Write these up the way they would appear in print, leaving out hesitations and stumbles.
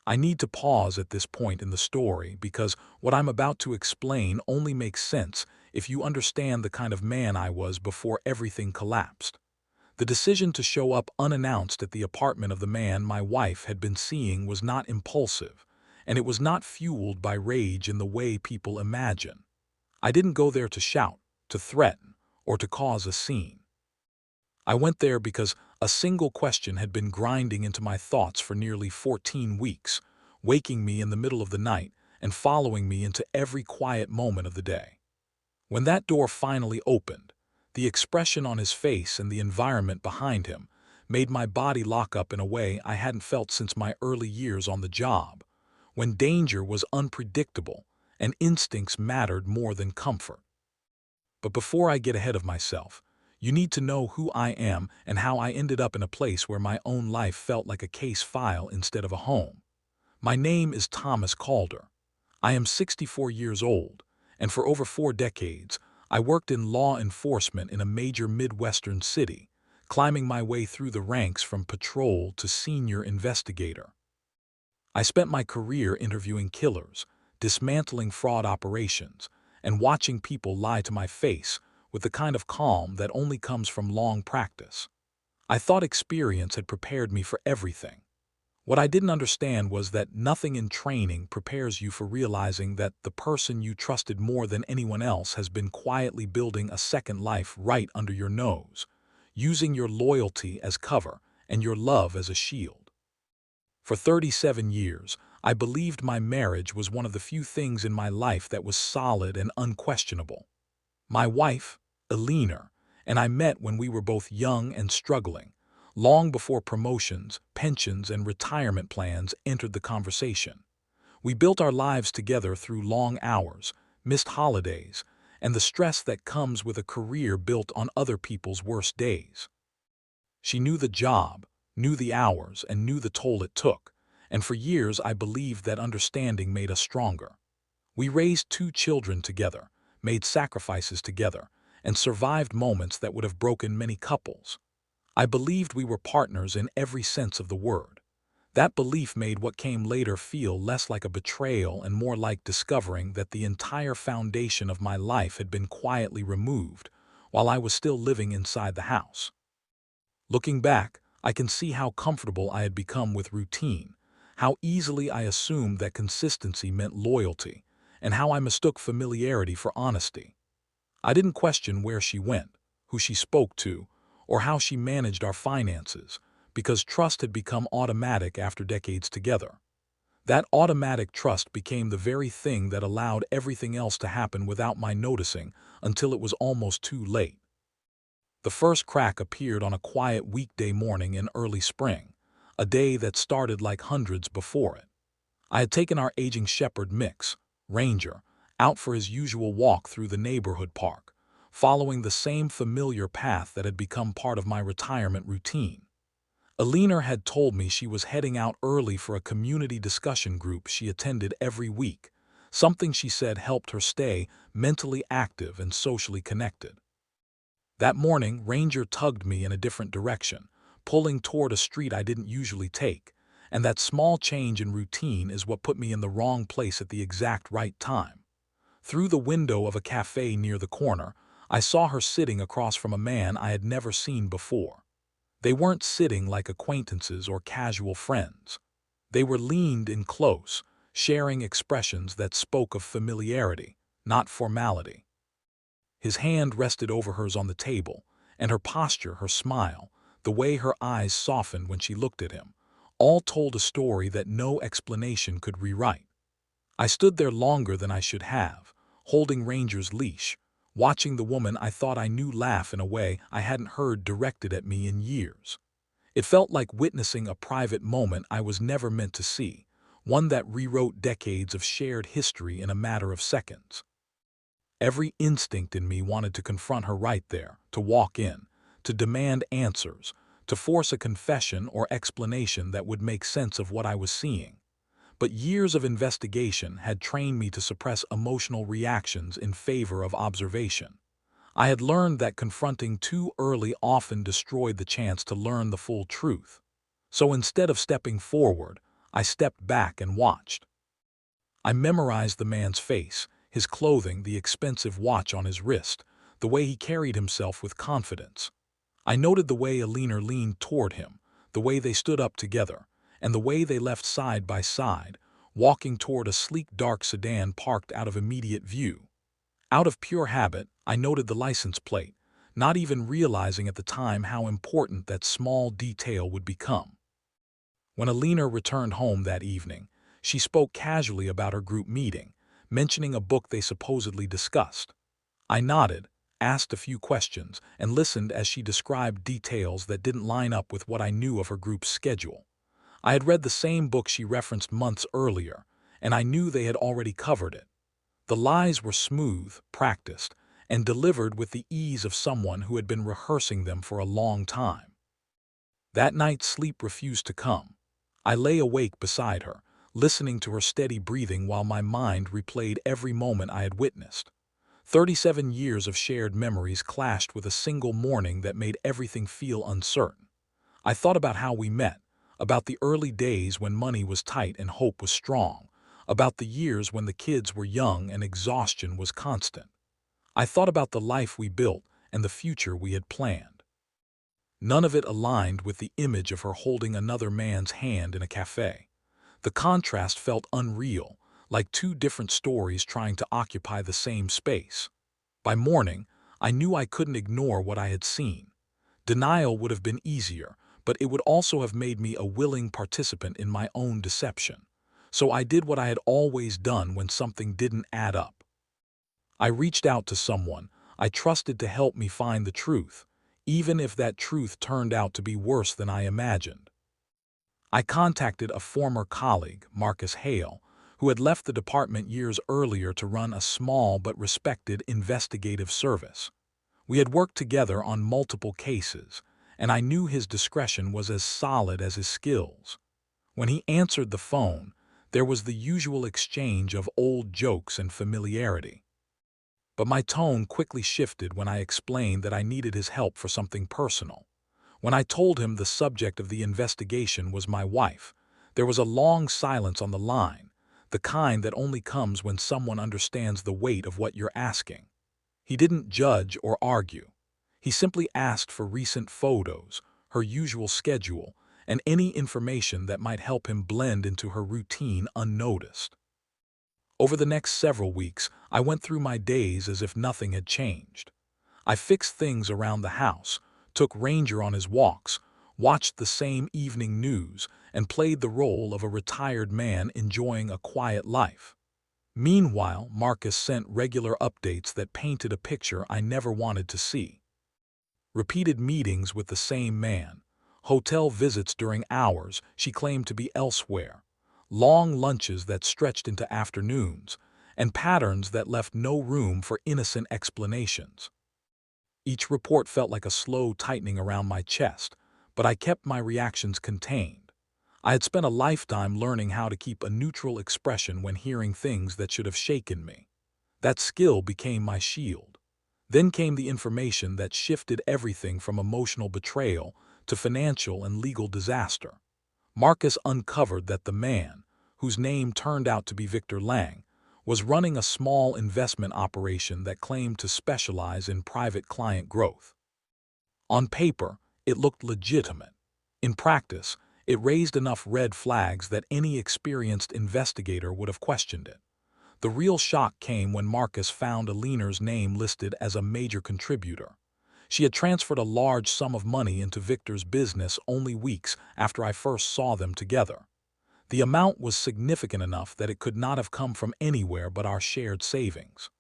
I need to pause at this point in the story because what I'm about to explain only makes sense if you understand the kind of man I was before everything collapsed. The decision to show up unannounced at the apartment of the man my wife had been seeing was not impulsive, and it was not fueled by rage in the way people imagine. I didn't go there to shout, to threaten, or to cause a scene. I went there because a single question had been grinding into my thoughts for nearly 14 weeks, waking me in the middle of the night and following me into every quiet moment of the day. When that door finally opened, the expression on his face and the environment behind him made my body lock up in a way I hadn't felt since my early years on the job, when danger was unpredictable and instincts mattered more than comfort. But before I get ahead of myself, you need to know who I am and how I ended up in a place where my own life felt like a case file instead of a home. My name is Thomas Calder. I am 64 years old, and for over 4 decades, I worked in law enforcement in a major Midwestern city, climbing my way through the ranks from patrol to senior investigator. I spent my career interviewing killers, dismantling fraud operations, and watching people lie to my face with the kind of calm that only comes from long practice. I thought experience had prepared me for everything. What I didn't understand was that nothing in training prepares you for realizing that the person you trusted more than anyone else has been quietly building a second life right under your nose, using your loyalty as cover and your love as a shield. For 37 years, I believed my marriage was one of the few things in my life that was solid and unquestionable. My wife, Eleanor, and I met when we were both young and struggling, long before promotions, pensions, and retirement plans entered the conversation. We built our lives together through long hours, missed holidays, and the stress that comes with a career built on other people's worst days. She knew the job, knew the hours, and knew the toll it took, and for years I believed that understanding made us stronger. We raised 2 children together, made sacrifices together, and survived moments that would have broken many couples. I believed we were partners in every sense of the word. That belief made what came later feel less like a betrayal and more like discovering that the entire foundation of my life had been quietly removed while I was still living inside the house. Looking back, I can see how comfortable I had become with routine, how easily I assumed that consistency meant loyalty, and how I mistook familiarity for honesty. I didn't question where she went, who she spoke to, or how she managed our finances, because trust had become automatic after decades together. That automatic trust became the very thing that allowed everything else to happen without my noticing until it was almost too late. The first crack appeared on a quiet weekday morning in early spring, a day that started like hundreds before it. I had taken our aging shepherd mix, Ranger, out for his usual walk through the neighborhood park, following the same familiar path that had become part of my retirement routine. Eleanor had told me she was heading out early for a community discussion group she attended every week, something she said helped her stay mentally active and socially connected. That morning, Ranger tugged me in a different direction, pulling toward a street I didn't usually take, and that small change in routine is what put me in the wrong place at the exact right time. Through the window of a cafe near the corner, I saw her sitting across from a man I had never seen before. They weren't sitting like acquaintances or casual friends. They were leaned in close, sharing expressions that spoke of familiarity, not formality. His hand rested over hers on the table, and her posture, her smile, the way her eyes softened when she looked at him, all told a story that no explanation could rewrite. I stood there longer than I should have, holding Ranger's leash, watching the woman I thought I knew laugh in a way I hadn't heard directed at me in years. It felt like witnessing a private moment I was never meant to see, one that rewrote decades of shared history in a matter of seconds. Every instinct in me wanted to confront her right there, to walk in, to demand answers, to force a confession or explanation that would make sense of what I was seeing. But years of investigation had trained me to suppress emotional reactions in favor of observation. I had learned that confronting too early often destroyed the chance to learn the full truth. So instead of stepping forward, I stepped back and watched. I memorized the man's face, his clothing, the expensive watch on his wrist, the way he carried himself with confidence. I noted the way Alina leaned toward him, the way they stood up together, and the way they left side by side, walking toward a sleek dark sedan parked out of immediate view. Out of pure habit, I noted the license plate, not even realizing at the time how important that small detail would become. When Alina returned home that evening, she spoke casually about her group meeting, mentioning a book they supposedly discussed. I nodded, asked a few questions, and listened as she described details that didn't line up with what I knew of her group's schedule. I had read the same book she referenced months earlier, and I knew they had already covered it. The lies were smooth, practiced, and delivered with the ease of someone who had been rehearsing them for a long time. That night sleep refused to come. I lay awake beside her, listening to her steady breathing while my mind replayed every moment I had witnessed. 37 years of shared memories clashed with a single morning that made everything feel uncertain. I thought about how we met, about the early days when money was tight and hope was strong, about the years when the kids were young and exhaustion was constant. I thought about the life we built and the future we had planned. None of it aligned with the image of her holding another man's hand in a cafe. The contrast felt unreal, like two different stories trying to occupy the same space. By morning, I knew I couldn't ignore what I had seen. Denial would have been easier, but it would also have made me a willing participant in my own deception. So I did what I had always done when something didn't add up. I reached out to someone I trusted to help me find the truth, even if that truth turned out to be worse than I imagined. I contacted a former colleague, Marcus Hale, who had left the department years earlier to run a small but respected investigative service. We had worked together on multiple cases, and I knew his discretion was as solid as his skills. When he answered the phone, there was the usual exchange of old jokes and familiarity. But my tone quickly shifted when I explained that I needed his help for something personal. When I told him the subject of the investigation was my wife, there was a long silence on the line, the kind that only comes when someone understands the weight of what you're asking. He didn't judge or argue. He simply asked for recent photos, her usual schedule, and any information that might help him blend into her routine unnoticed. Over the next several weeks, I went through my days as if nothing had changed. I fixed things around the house, took Ranger on his walks, watched the same evening news, and played the role of a retired man enjoying a quiet life. Meanwhile, Marcus sent regular updates that painted a picture I never wanted to see. Repeated meetings with the same man, hotel visits during hours she claimed to be elsewhere, long lunches that stretched into afternoons, and patterns that left no room for innocent explanations. Each report felt like a slow tightening around my chest, but I kept my reactions contained. I had spent a lifetime learning how to keep a neutral expression when hearing things that should have shaken me. That skill became my shield. Then came the information that shifted everything from emotional betrayal to financial and legal disaster. Marcus uncovered that the man, whose name turned out to be Victor Lang, was running a small investment operation that claimed to specialize in private client growth. On paper, it looked legitimate. In practice, it raised enough red flags that any experienced investigator would have questioned it. The real shock came when Marcus found Alina's name listed as a major contributor. She had transferred a large sum of money into Victor's business only weeks after I first saw them together. The amount was significant enough that it could not have come from anywhere but our shared savings.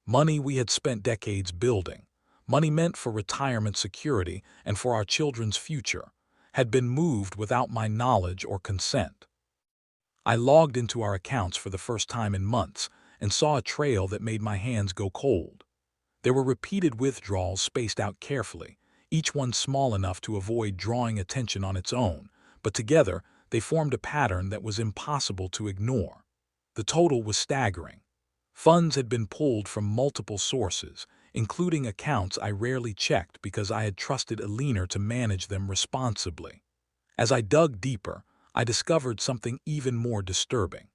Money we had spent decades building, money meant for retirement security and for our children's future, had been moved without my knowledge or consent. I logged into our accounts for the first time in months and saw a trail that made my hands go cold. There were repeated withdrawals spaced out carefully, each one small enough to avoid drawing attention on its own, but together they formed a pattern that was impossible to ignore. The total was staggering. Funds had been pulled from multiple sources, including accounts I rarely checked because I had trusted Alina to manage them responsibly. As I dug deeper, I discovered something even more disturbing.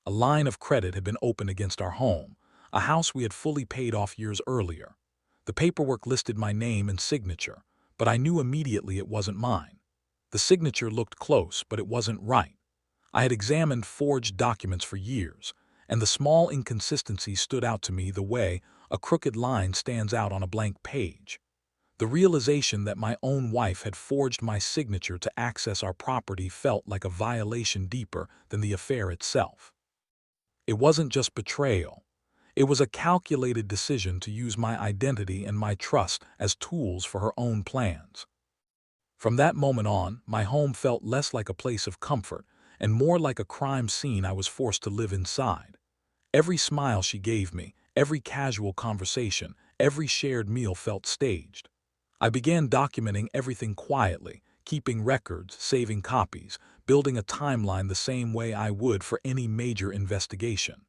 A line of credit had been opened against our home, a house we had fully paid off years earlier. The paperwork listed my name and signature, but I knew immediately it wasn't mine. The signature looked close, but it wasn't right. I had examined forged documents for years, and the small inconsistency stood out to me the way a crooked line stands out on a blank page. The realization that my own wife had forged my signature to access our property felt like a violation deeper than the affair itself. It wasn't just betrayal. It was a calculated decision to use my identity and my trust as tools for her own plans. From that moment on, my home felt less like a place of comfort and more like a crime scene I was forced to live inside. Every smile she gave me, every casual conversation, every shared meal felt staged. I began documenting everything quietly, keeping records, saving copies, building a timeline the same way I would for any major investigation.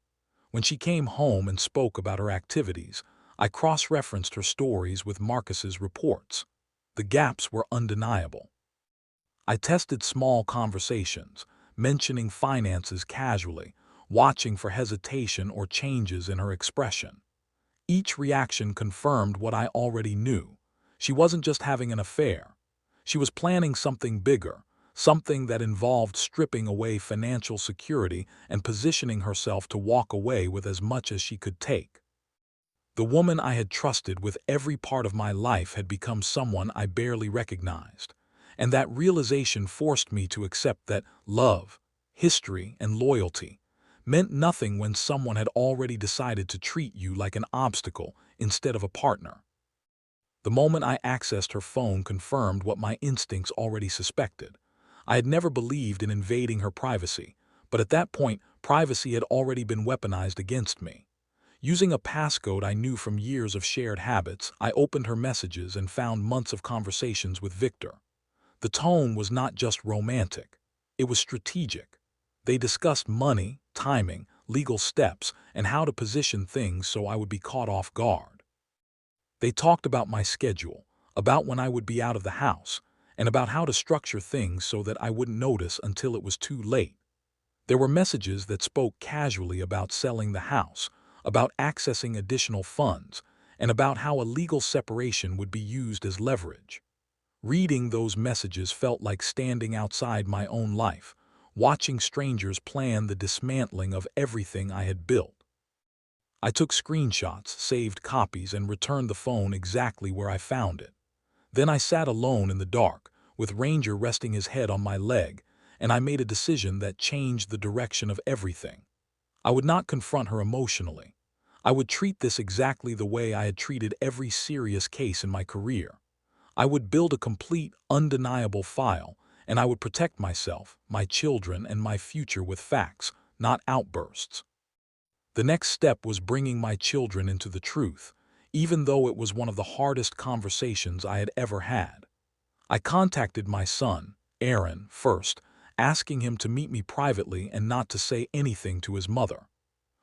When she came home and spoke about her activities, I cross-referenced her stories with Marcus's reports. The gaps were undeniable. I tested small conversations, mentioning finances casually, watching for hesitation or changes in her expression. Each reaction confirmed what I already knew. She wasn't just having an affair. She was planning something bigger, something that involved stripping away financial security and positioning herself to walk away with as much as she could take. The woman I had trusted with every part of my life had become someone I barely recognized, and that realization forced me to accept that love, history, and loyalty meant nothing when someone had already decided to treat you like an obstacle instead of a partner. The moment I accessed her phone confirmed what my instincts already suspected. I had never believed in invading her privacy, but at that point, privacy had already been weaponized against me. Using a passcode I knew from years of shared habits, I opened her messages and found months of conversations with Victor. The tone was not just romantic, it was strategic. They discussed money, timing, legal steps, and how to position things so I would be caught off guard. They talked about my schedule, about when I would be out of the house, and about how to structure things so that I wouldn't notice until it was too late. There were messages that spoke casually about selling the house, about accessing additional funds, and about how a legal separation would be used as leverage. Reading those messages felt like standing outside my own life, watching strangers plan the dismantling of everything I had built. I took screenshots, saved copies, and returned the phone exactly where I found it. Then I sat alone in the dark, with Ranger resting his head on my leg, and I made a decision that changed the direction of everything. I would not confront her emotionally. I would treat this exactly the way I had treated every serious case in my career. I would build a complete, undeniable file, and I would protect myself, my children, and my future with facts, not outbursts. The next step was bringing my children into the truth, even though it was one of the hardest conversations I had ever had. I contacted my son, Aaron, first, asking him to meet me privately and not to say anything to his mother.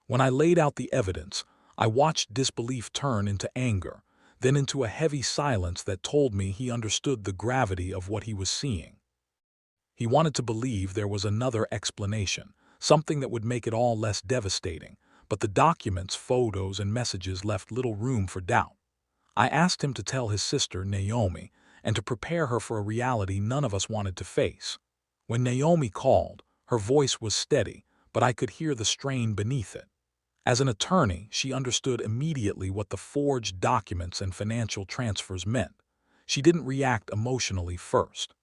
When I laid out the evidence, I watched disbelief turn into anger, then into a heavy silence that told me he understood the gravity of what he was seeing. He wanted to believe there was another explanation, something that would make it all less devastating, but the documents, photos, and messages left little room for doubt. I asked him to tell his sister, Naomi, and to prepare her for a reality none of us wanted to face. When Naomi called, her voice was steady, but I could hear the strain beneath it. As an attorney, she understood immediately what the forged documents and financial transfers meant. She didn't react emotionally first.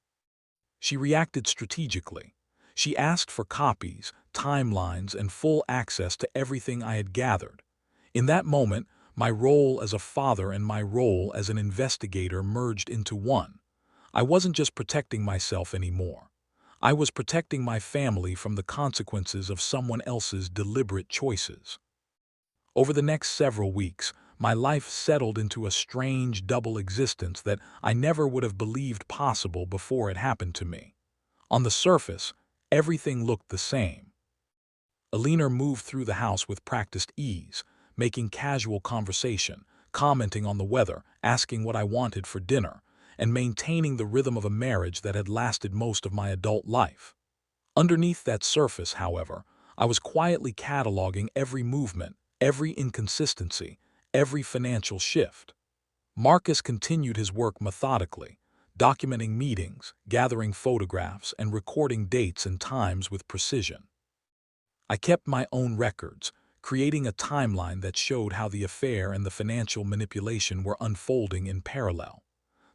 She reacted strategically. She asked for copies, timelines, and full access to everything I had gathered. In that moment, my role as a father and my role as an investigator merged into one. I wasn't just protecting myself anymore. I was protecting my family from the consequences of someone else's deliberate choices. Over the next several weeks, my life settled into a strange double existence that I never would have believed possible before it happened to me. On the surface, everything looked the same. Alina moved through the house with practiced ease, making casual conversation, commenting on the weather, asking what I wanted for dinner, and maintaining the rhythm of a marriage that had lasted most of my adult life. Underneath that surface, however, I was quietly cataloging every movement, every inconsistency, every financial shift. Marcus continued his work methodically, documenting meetings, gathering photographs, and recording dates and times with precision. I kept my own records, creating a timeline that showed how the affair and the financial manipulation were unfolding in parallel.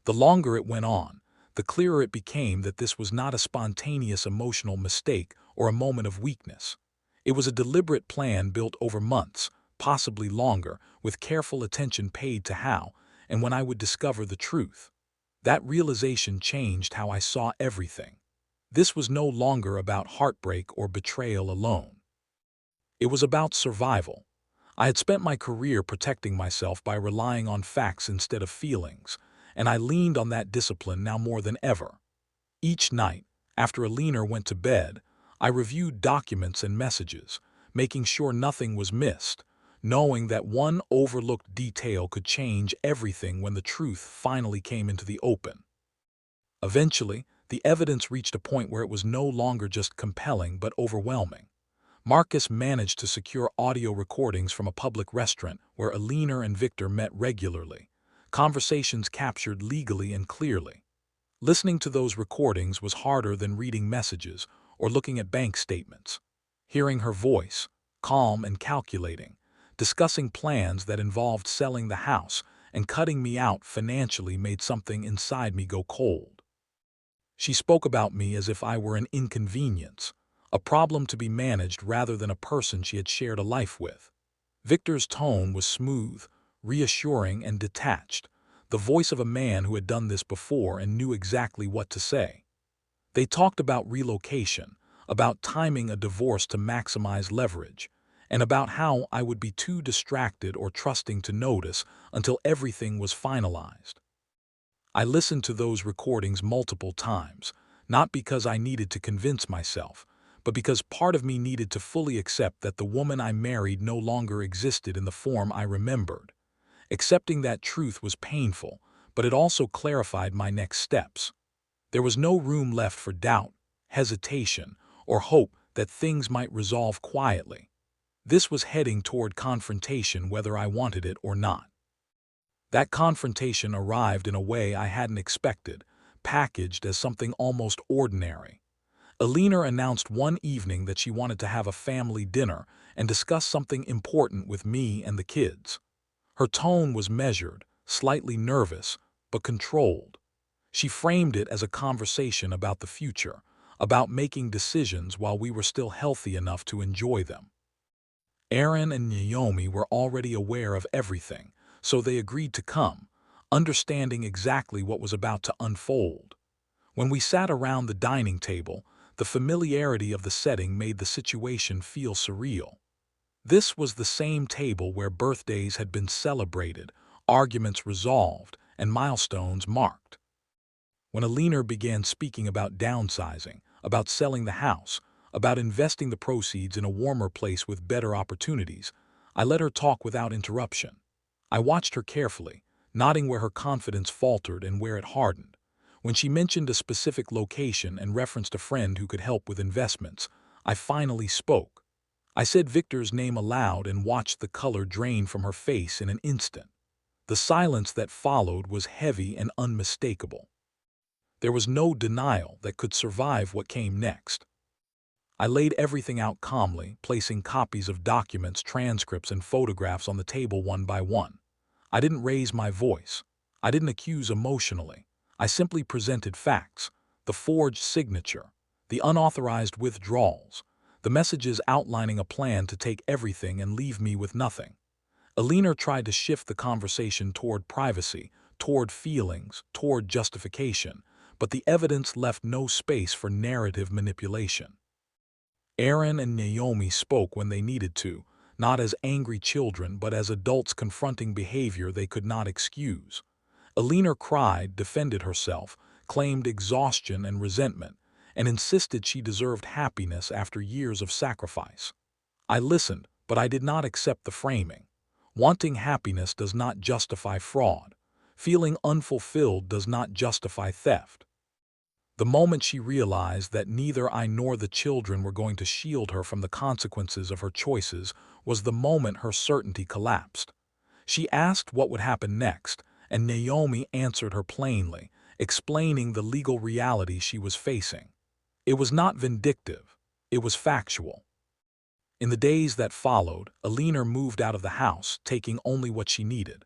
The longer it went on, the clearer it became that this was not a spontaneous emotional mistake or a moment of weakness. It was a deliberate plan built over months, possibly longer, with careful attention paid to how and when I would discover the truth. That realization changed how I saw everything. This was no longer about heartbreak or betrayal alone. It was about survival. I had spent my career protecting myself by relying on facts instead of feelings, and I leaned on that discipline now more than ever. Each night, after Alina went to bed, I reviewed documents and messages, making sure nothing was missed, knowing that one overlooked detail could change everything when the truth finally came into the open. Eventually, the evidence reached a point where it was no longer just compelling but overwhelming. Marcus managed to secure audio recordings from a public restaurant where Alina and Victor met regularly, conversations captured legally and clearly. Listening to those recordings was harder than reading messages or looking at bank statements. Hearing her voice, calm and calculating, discussing plans that involved selling the house and cutting me out financially made something inside me go cold. She spoke about me as if I were an inconvenience, a problem to be managed rather than a person she had shared a life with. Victor's tone was smooth, reassuring, and detached, the voice of a man who had done this before and knew exactly what to say. They talked about relocation, about timing a divorce to maximize leverage, and about how I would be too distracted or trusting to notice until everything was finalized. I listened to those recordings multiple times, not because I needed to convince myself, but because part of me needed to fully accept that the woman I married no longer existed in the form I remembered. Accepting that truth was painful, but it also clarified my next steps. There was no room left for doubt, hesitation, or hope that things might resolve quietly. This was heading toward confrontation whether I wanted it or not. That confrontation arrived in a way I hadn't expected, packaged as something almost ordinary. Alina announced one evening that she wanted to have a family dinner and discuss something important with me and the kids. Her tone was measured, slightly nervous, but controlled. She framed it as a conversation about the future, about making decisions while we were still healthy enough to enjoy them. Aaron and Naomi were already aware of everything, so they agreed to come, understanding exactly what was about to unfold. When we sat around the dining table, the familiarity of the setting made the situation feel surreal. This was the same table where birthdays had been celebrated, arguments resolved, and milestones marked. When Alina began speaking about downsizing, about selling the house, about investing the proceeds in a warmer place with better opportunities, I let her talk without interruption. I watched her carefully, nodding where her confidence faltered and where it hardened. When she mentioned a specific location and referenced a friend who could help with investments, I finally spoke. I said Victor's name aloud and watched the color drain from her face in an instant. The silence that followed was heavy and unmistakable. There was no denial that could survive what came next. I laid everything out calmly, placing copies of documents, transcripts, and photographs on the table one by one. I didn't raise my voice. I didn't accuse emotionally. I simply presented facts, the forged signature, the unauthorized withdrawals, the messages outlining a plan to take everything and leave me with nothing. Alina tried to shift the conversation toward privacy, toward feelings, toward justification, but the evidence left no space for narrative manipulation. Aaron and Naomi spoke when they needed to, not as angry children but as adults confronting behavior they could not excuse. Alina cried, defended herself, claimed exhaustion and resentment, and insisted she deserved happiness after years of sacrifice. I listened, but I did not accept the framing. Wanting happiness does not justify fraud. Feeling unfulfilled does not justify theft. The moment she realized that neither I nor the children were going to shield her from the consequences of her choices was the moment her certainty collapsed. She asked what would happen next, and Naomi answered her plainly, explaining the legal reality she was facing. It was not vindictive, it was factual. In the days that followed, Alina moved out of the house, taking only what she needed.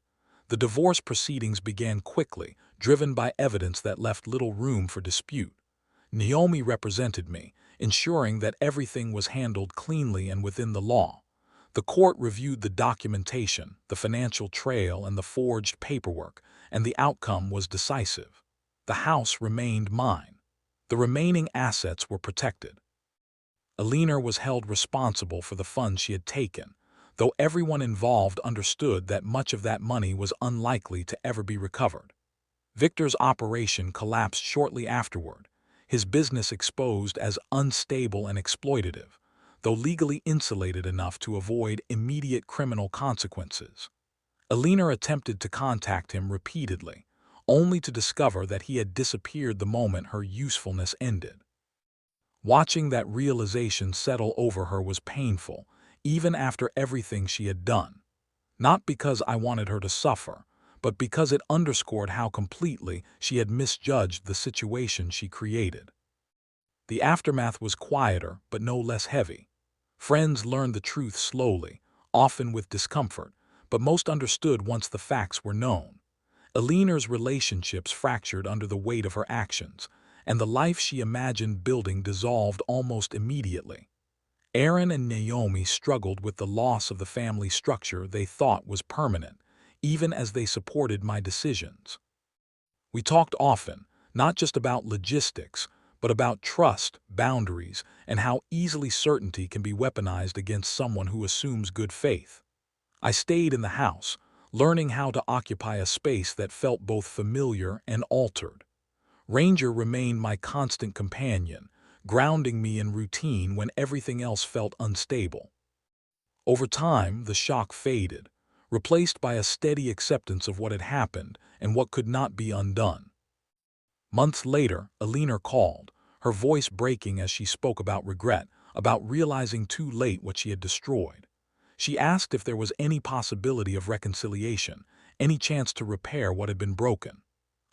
The divorce proceedings began quickly, driven by evidence that left little room for dispute. Naomi represented me, ensuring that everything was handled cleanly and within the law. The court reviewed the documentation, the financial trail, and the forged paperwork, and the outcome was decisive. The house remained mine. The remaining assets were protected. Alina was held responsible for the funds she had taken, though everyone involved understood that much of that money was unlikely to ever be recovered. Victor's operation collapsed shortly afterward, his business exposed as unstable and exploitative, though legally insulated enough to avoid immediate criminal consequences. Alina attempted to contact him repeatedly, only to discover that he had disappeared the moment her usefulness ended. Watching that realization settle over her was painful, even after everything she had done. Not because I wanted her to suffer, but because it underscored how completely she had misjudged the situation she created. The aftermath was quieter, but no less heavy. Friends learned the truth slowly, often with discomfort, but most understood once the facts were known. Alina's relationships fractured under the weight of her actions, and the life she imagined building dissolved almost immediately. Aaron and Naomi struggled with the loss of the family structure they thought was permanent, even as they supported my decisions. We talked often, not just about logistics, but about trust, boundaries, and how easily certainty can be weaponized against someone who assumes good faith. I stayed in the house, learning how to occupy a space that felt both familiar and altered. Ranger remained my constant companion, grounding me in routine when everything else felt unstable. Over time, the shock faded, replaced by a steady acceptance of what had happened and what could not be undone. Months later, Alina called, her voice breaking as she spoke about regret, about realizing too late what she had destroyed. She asked if there was any possibility of reconciliation, any chance to repair what had been broken.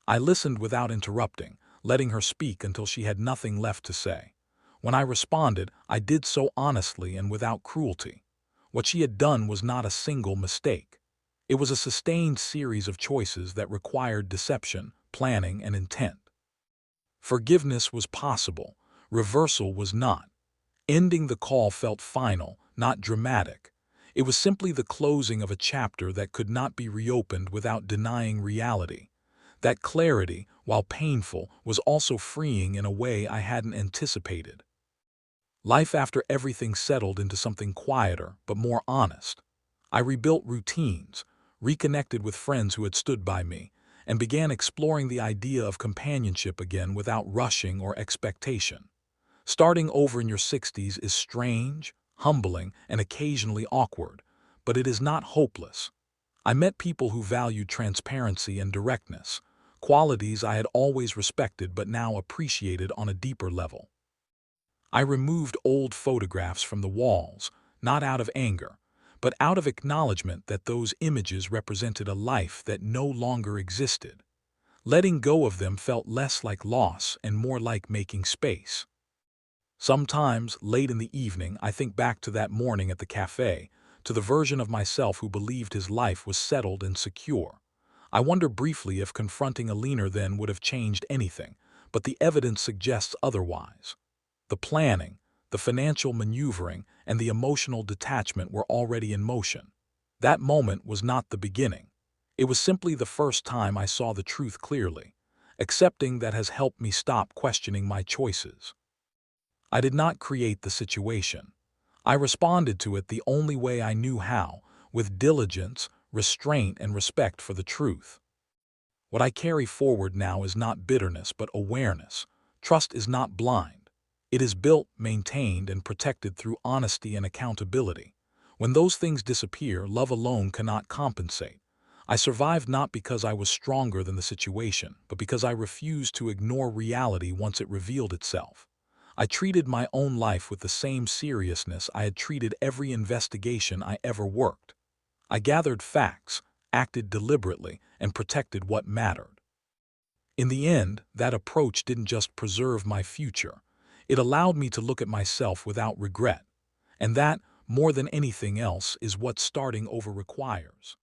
I listened without interrupting, letting her speak until she had nothing left to say. When I responded, I did so honestly and without cruelty. What she had done was not a single mistake. It was a sustained series of choices that required deception, planning, and intent. Forgiveness was possible, reversal was not. Ending the call felt final, not dramatic. It was simply the closing of a chapter that could not be reopened without denying reality. That clarity, while painful, was also freeing in a way I hadn't anticipated. Life after everything settled into something quieter, but more honest. I rebuilt routines, reconnected with friends who had stood by me, and began exploring the idea of companionship again without rushing or expectation. Starting over in your 60s is strange, humbling, and occasionally awkward, but it is not hopeless. I met people who valued transparency and directness, qualities I had always respected but now appreciated on a deeper level. I removed old photographs from the walls, not out of anger, but out of acknowledgement that those images represented a life that no longer existed. Letting go of them felt less like loss and more like making space. Sometimes, late in the evening, I think back to that morning at the cafe, to the version of myself who believed his life was settled and secure. I wonder briefly if confronting Alina then would have changed anything, but the evidence suggests otherwise. The planning, the financial maneuvering, and the emotional detachment were already in motion. That moment was not the beginning. It was simply the first time I saw the truth clearly. Accepting that has helped me stop questioning my choices. I did not create the situation. I responded to it the only way I knew how, with diligence, restraint, and respect for the truth. What I carry forward now is not bitterness but awareness. Trust is not blind. It is built, maintained, and protected through honesty and accountability. When those things disappear, love alone cannot compensate. I survived not because I was stronger than the situation, but because I refused to ignore reality once it revealed itself. I treated my own life with the same seriousness I had treated every investigation I ever worked. I gathered facts, acted deliberately, and protected what mattered. In the end, that approach didn't just preserve my future. It allowed me to look at myself without regret. And that, more than anything else, is what starting over requires.